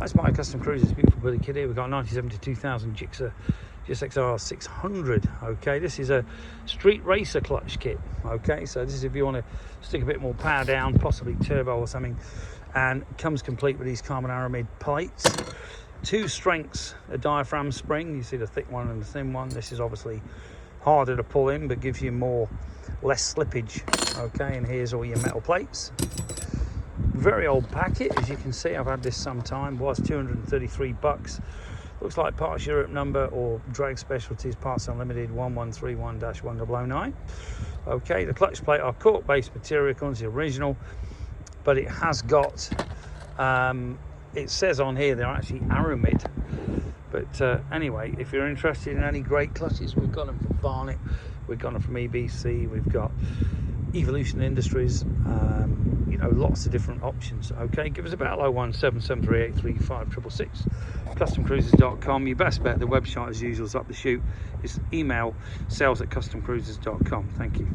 That's my Custom Cruisers beautiful Billy kit here. We've got 1972,000 GSXR600. Okay, this is a street racer clutch kit. Okay, so this is if you want to stick a bit more power down, possibly turbo or something, and it comes complete with these carbon aramid plates. 2 strengths, a diaphragm spring. You see the thick one and the thin one. This is obviously harder to pull in, but gives you less slippage. Okay, and here's all your metal plates. Very old packet, as you can see. I've had this some time. Was 233 bucks. Looks like Parts Europe number or Drag Specialties Parts Unlimited 1131-1009. Okay, the clutch plate are cork based material according to the original, but it has got it says on here they're actually aramid. But anyway, if you're interested in any great clutches, we've got them from Barnett, we've got them from EBC, we've got Evolution Industries, you know, lots of different options. Okay, give us a bell, 01773835666. CustomCruisers.com. Your best bet, the website as usual is up the chute. It's email sales@customcruisers.com. Thank you.